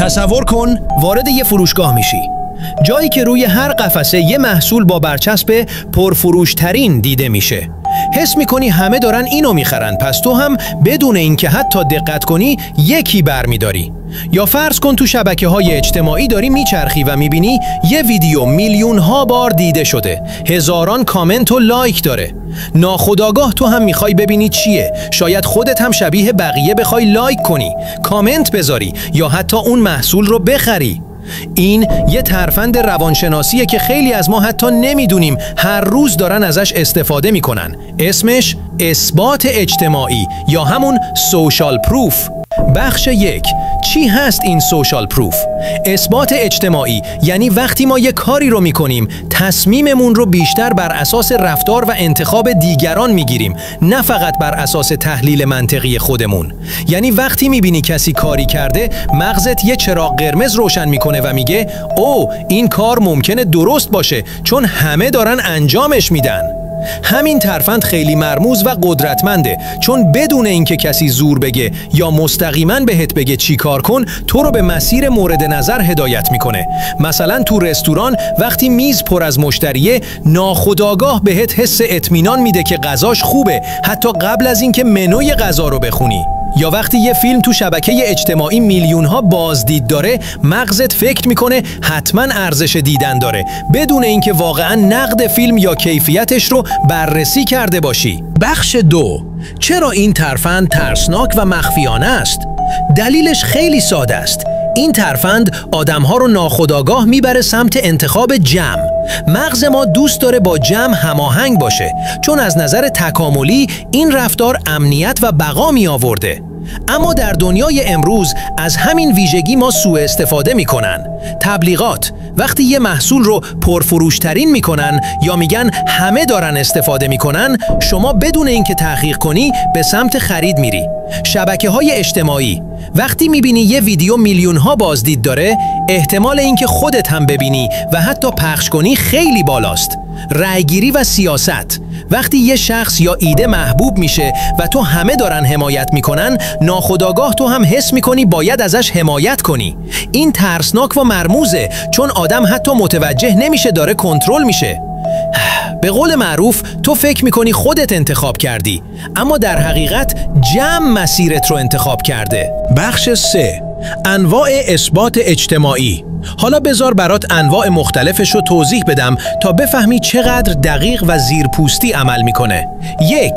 تصور کن وارد یه فروشگاه میشی، جایی که روی هر قفسه یه محصول با برچسب پرفروشترین دیده میشه. حس میکنی همه دارن اینو میخرن، پس تو هم بدون اینکه حتی دقت کنی یکی برمیداری. یا فرض کن تو شبکه‌های اجتماعی داری میچرخی و میبینی یه ویدیو میلیون ها بار دیده شده، هزاران کامنت و لایک داره. ناخودآگاه تو هم میخوای ببینی چیه، شاید خودت هم شبیه بقیه بخوای لایک کنی، کامنت بذاری یا حتی اون محصول رو بخری. این یه ترفند روانشناسیه که خیلی از ما حتی نمیدونیم هر روز دارن ازش استفاده میکنن. اسمش اثبات اجتماعی یا همون سوشال پروف. بخش 1. چی هست این سوشال پروف؟ اثبات اجتماعی یعنی وقتی ما یه کاری رو میکنیم تصمیممون رو بیشتر بر اساس رفتار و انتخاب دیگران میگیریم، نه فقط بر اساس تحلیل منطقی خودمون. یعنی وقتی میبینی کسی کاری کرده، مغزت یه چراغ قرمز روشن میکنه و میگه او این کار ممکنه درست باشه چون همه دارن انجامش میدن. همین ترفند خیلی مرموز و قدرتمنده، چون بدون اینکه کسی زور بگه یا مستقیما بهت بگه چی کار کن، تو رو به مسیر مورد نظر هدایت میکنه. مثلا تو رستوران وقتی میز پر از مشتریه، ناخودآگاه بهت حس اطمینان میده که غذاش خوبه حتی قبل از اینکه منوی غذا رو بخونی. یا وقتی یه فیلم تو شبکه اجتماعی میلیون‌ها بازدید داره، مغزت فکر میکنه حتما ارزش دیدن داره، بدون اینکه واقعا نقد فیلم یا کیفیتش رو بررسی کرده باشی. بخش 2. چرا این ترفند ترسناک و مخفیانه است؟ دلیلش خیلی ساده است. این ترفند آدم‌ها رو ناخودآگاه میبره سمت انتخاب جمع. مغز ما دوست داره با جمع هماهنگ باشه، چون از نظر تکاملی این رفتار امنیت و بقا می آورده. اما در دنیای امروز از همین ویژگی ما سوء استفاده میکنن. تبلیغات وقتی یه محصول رو پرفروشترین میکنن یا میگن همه دارن استفاده میکنن، شما بدون اینکه تحقیق کنی به سمت خرید میری. شبکه‌های اجتماعی وقتی میبینی یه ویدیو میلیون ها بازدید داره، احتمال اینکه خودت هم ببینی و حتی پخش کنی خیلی بالاست. رأیگیری و سیاست وقتی یه شخص یا ایده محبوب میشه و تو همه دارن حمایت میکنن، ناخودآگاه تو هم حس میکنی باید ازش حمایت کنی. این ترسناک و مرموزه، چون آدم حتی متوجه نمیشه داره کنترل میشه. به قول معروف تو فکر میکنی خودت انتخاب کردی، اما در حقیقت جمع مسیرت رو انتخاب کرده. بخش 3. انواع اثبات اجتماعی. حالا بذار برات انواع مختلفش رو توضیح بدم تا بفهمی چقدر دقیق و زیرپوستی عمل میکنه. 1.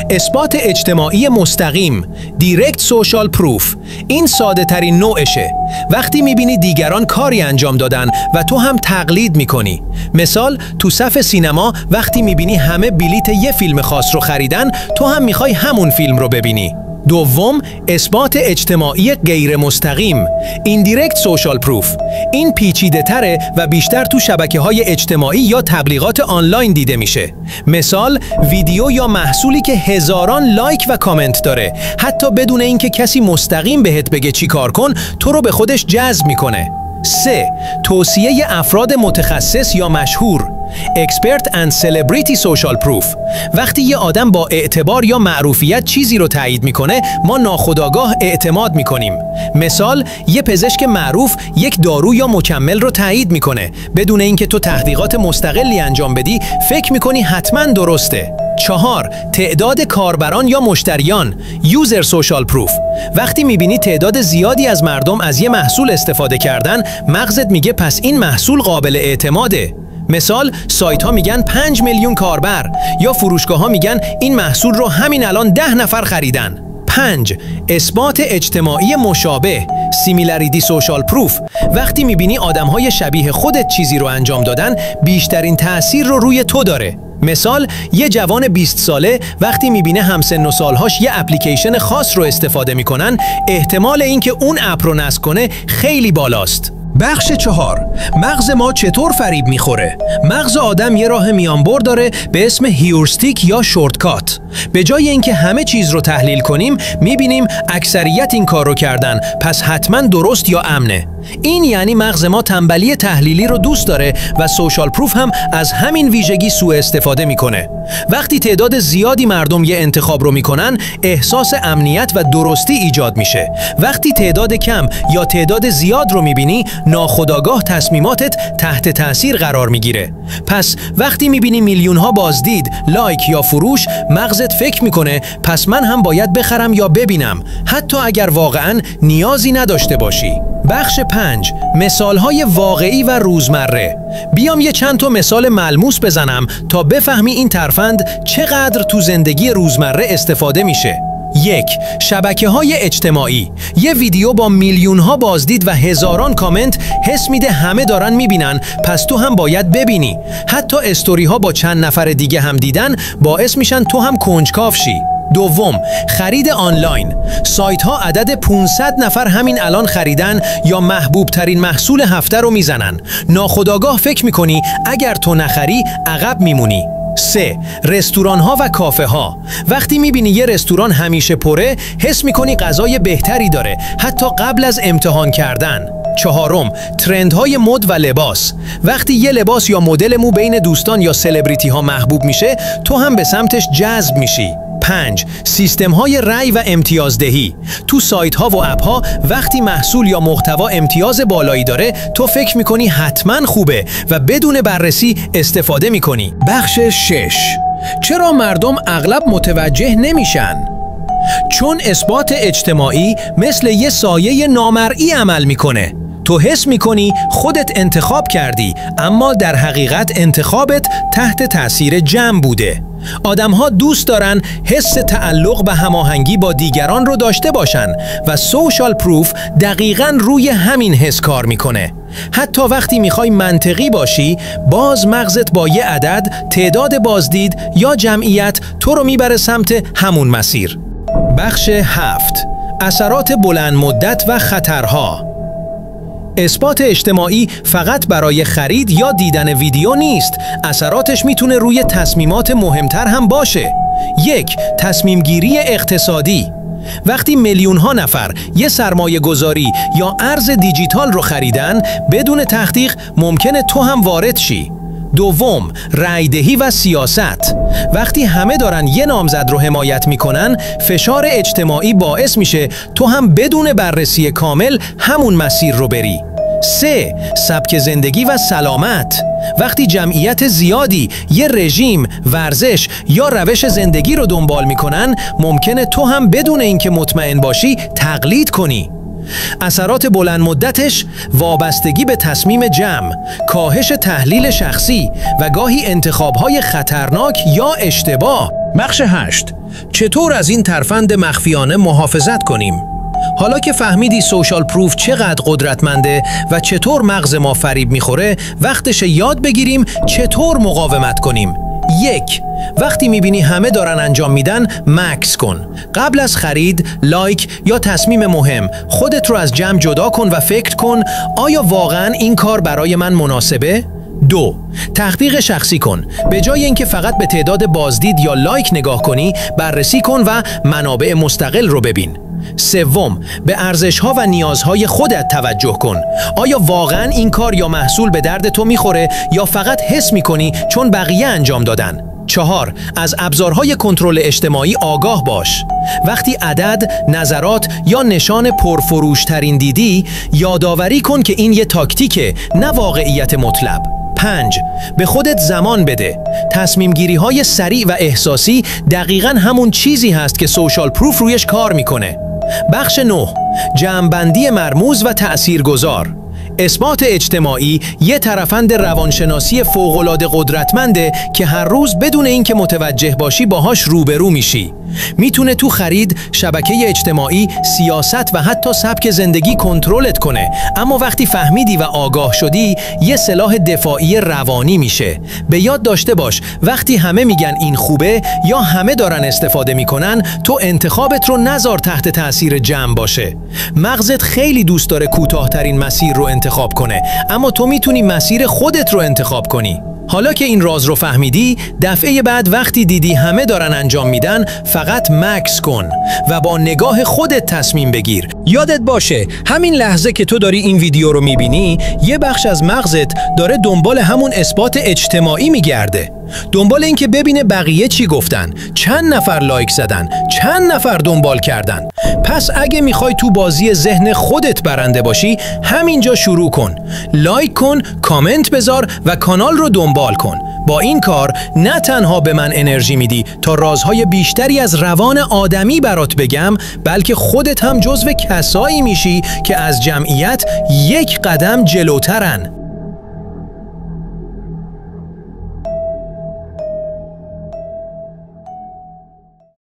اثبات اجتماعی مستقیم، دیرکت سوشال پروف. این ساده ترین نوعشه. وقتی میبینی دیگران کاری انجام دادن و تو هم تقلید میکنی. مثال تو صف سینما وقتی میبینی همه بلیت یه فیلم خاص رو خریدن، تو هم میخوای همون فیلم رو ببینی. 2. اثبات اجتماعی غیر مستقیم، ایندایرکت سوشال پروف. این پیچیده تره و بیشتر تو شبکه‌های اجتماعی یا تبلیغات آنلاین دیده میشه. مثال ویدیو یا محصولی که هزاران لایک و کامنت داره، حتی بدون اینکه کسی مستقیم بهت بگه چی کار کن، تو رو به خودش جذب میکنه. 3. توصیه افراد متخصص یا مشهور، Expert and Celebrity Social Proof. وقتی یه آدم با اعتبار یا معروفیت چیزی رو تایید میکنه، ما ناخودآگاه اعتماد میکنیم. مثال یه پزشک معروف یک دارو یا مکمل رو تایید میکنه، بدون اینکه تو تحقیقات مستقلی انجام بدی فکر میکنی حتما درسته. 4. تعداد کاربران یا مشتریان، User Social Proof. وقتی میبینی تعداد زیادی از مردم از یه محصول استفاده کردن، مغزت میگه پس این محصول قابل اعتماده. مثال سایت ها میگن 5 میلیون کاربر، یا فروشگاه ها میگن این محصول رو همین الان 10 نفر خریدن. 5. اثبات اجتماعی مشابه، Similarity Social Proof. وقتی میبینی آدم های شبیه خودت چیزی رو انجام دادن، بیشترین تأثیر رو روی تو داره. مثال یه جوان 20 ساله وقتی میبینه همسن و سالهاش یه اپلیکیشن خاص رو استفاده میکنن، احتمال اینکه اون اپ رو نصب کنه خیلی بالاست. بخش 4. مغز ما چطور فریب میخوره؟ مغز آدم یه راه میانبر داره به اسم هیورستیک یا شورتکات. به جای اینکه همه چیز رو تحلیل کنیم، میبینیم اکثریت این کار رو کردن، پس حتما درست یا امنه. این یعنی مغز ما تنبلی تحلیلی رو دوست داره و سوشال پروف هم از همین ویژگی سوء استفاده میکنه. وقتی تعداد زیادی مردم یه انتخاب رو میکنن، احساس امنیت و درستی ایجاد میشه. وقتی تعداد کم یا تعداد زیاد رو میبینی، ناخودآگاه تصمیماتت تحت تاثیر قرار میگیره. پس وقتی میبینی میلیون ها بازدید، لایک یا فروش، مغزت فکر میکنه پس من هم باید بخرم یا ببینم، حتی اگر واقعاً نیازی نداشته باشی. بخش 5. مثالهای واقعی و روزمره. بیام یه چند تا مثال ملموس بزنم تا بفهمی این ترفند چقدر تو زندگی روزمره استفاده میشه. 1. شبکه‌های اجتماعی. یه ویدیو با میلیون‌ها بازدید و هزاران کامنت حس میده همه دارن میبینن، پس تو هم باید ببینی. حتی استوری‌ها با چند نفر دیگه هم دیدن باعث میشن تو هم کنجکاو شی. 2. خرید آنلاین. سایت‌ها عدد 500 نفر همین الان خریدن یا محبوب ترین محصول هفته رو میزنن. ناخودآگاه فکر میکنی اگر تو نخری عقب میمونی. 3. رستوران‌ها و کافه‌ها. وقتی می‌بینی یه رستوران همیشه پره، حس می‌کنی غذای بهتری داره، حتی قبل از امتحان کردن. 4. ترندهای مد و لباس. وقتی یه لباس یا مدل مو بین دوستان یا سلبریتی‌ها محبوب میشه، تو هم به سمتش جذب میشی. 5. سیستم‌های رأی و امتیازدهی. تو سایت‌ها و اپ‌ها وقتی محصول یا محتوا امتیاز بالایی داره، تو فکر می‌کنی حتماً خوبه و بدون بررسی استفاده می‌کنی. بخش 6. چرا مردم اغلب متوجه نمیشن؟ چون اثبات اجتماعی مثل یه سایه نامرئی عمل میکنه. تو حس میکنی خودت انتخاب کردی، اما در حقیقت انتخابت تحت تأثیر جمع بوده. آدم‌ها دوست دارن حس تعلق و هماهنگی با دیگران رو داشته باشن و سوشال پروف دقیقاً روی همین حس کار میکنه. حتی وقتی میخوای منطقی باشی، باز مغزت با یه عدد، تعداد بازدید یا جمعیت تو رو میبره سمت همون مسیر. بخش 7. اثرات بلند مدت و خطرها. اثبات اجتماعی فقط برای خرید یا دیدن ویدیو نیست، اثراتش میتونه روی تصمیمات مهمتر هم باشه. 1. تصمیم گیری اقتصادی. وقتی میلیون ها نفر یه سرمایه گذاری یا ارز دیجیتال رو خریدن، بدون تحقیق ممکنه تو هم وارد شی. 2. رأی‌دهی و سیاست. وقتی همه دارن یه نامزد رو حمایت میکنن، فشار اجتماعی باعث میشه تو هم بدون بررسی کامل همون مسیر رو بری. 3. سبک زندگی و سلامت. وقتی جمعیت زیادی یه رژیم، ورزش یا روش زندگی رو دنبال میکنن، ممکنه تو هم بدون اینکه مطمئن باشی تقلید کنی. اثرات بلند مدتش وابستگی به تصمیم جمع، کاهش تحلیل شخصی و گاهی انتخاب‌های خطرناک یا اشتباه. بخش 8. چطور از این ترفند مخفیانه محافظت کنیم؟ حالا که فهمیدی سوشال پروف چقدر قدرتمنده و چطور مغز ما فریب میخوره، وقتش یاد بگیریم چطور مقاومت کنیم. 1. وقتی میبینی همه دارن انجام میدن، مکس کن. قبل از خرید، لایک یا تصمیم مهم، خودت رو از جمع جدا کن و فکر کن آیا واقعا این کار برای من مناسبه؟ 2. تحقیق شخصی کن. به جای اینکه فقط به تعداد بازدید یا لایک نگاه کنی، بررسی کن و منابع مستقل رو ببین. 3. به ارزش‌ها و نیازهای خودت توجه کن. آیا واقعاً این کار یا محصول به درد تو میخوره یا فقط حس میکنی چون بقیه انجام دادن؟ 4. از ابزارهای کنترل اجتماعی آگاه باش. وقتی عدد، نظرات یا نشان پرفروشترین دیدی، یادآوری کن که این یه تاکتیکه، نه واقعیت مطلق. 5. به خودت زمان بده. تصمیم گیری های سریع و احساسی دقیقاً همون چیزی هست که سوشال پروف رویش کار میکنه. بخش 9. جمع‌بندی مرموز و تأثیرگذار. اثبات اجتماعی یه ترفند روانشناسی فوق‌العاده قدرتمنده که هر روز بدون اینکه متوجه باشی باهاش روبرو میشی. میتونه تو خرید، شبکه اجتماعی، سیاست و حتی سبک زندگی کنترلت کنه، اما وقتی فهمیدی و آگاه شدی، یه سلاح دفاعی روانی میشه. به یاد داشته باش وقتی همه میگن این خوبه یا همه دارن استفاده میکنن، تو انتخابت رو نذار تحت تاثیر جمع باشه. مغزت خیلی دوست داره کوتاه‌ترین مسیر رو انتخاب کنه، اما تو میتونی مسیر خودت رو انتخاب کنی. حالا که این راز رو فهمیدی، دفعه بعد وقتی دیدی همه دارن انجام میدن، فقط مکث کن و با نگاه خودت تصمیم بگیر. یادت باشه همین لحظه که تو داری این ویدیو رو میبینی، یه بخش از مغزت داره دنبال همون اثبات اجتماعی میگرده، دنبال این که ببینه بقیه چی گفتن، چند نفر لایک زدن، چند نفر دنبال کردن. پس اگه میخوای تو بازی ذهن خودت برنده باشی، همینجا شروع کن. لایک کن، کامنت بذار و کانال رو دنبال کن. با این کار نه تنها به من انرژی میدی تا رازهای بیشتری از روان آدمی برات بگم، بلکه خودت هم جزو کسایی میشی که از جمعیت یک قدم جلوترن.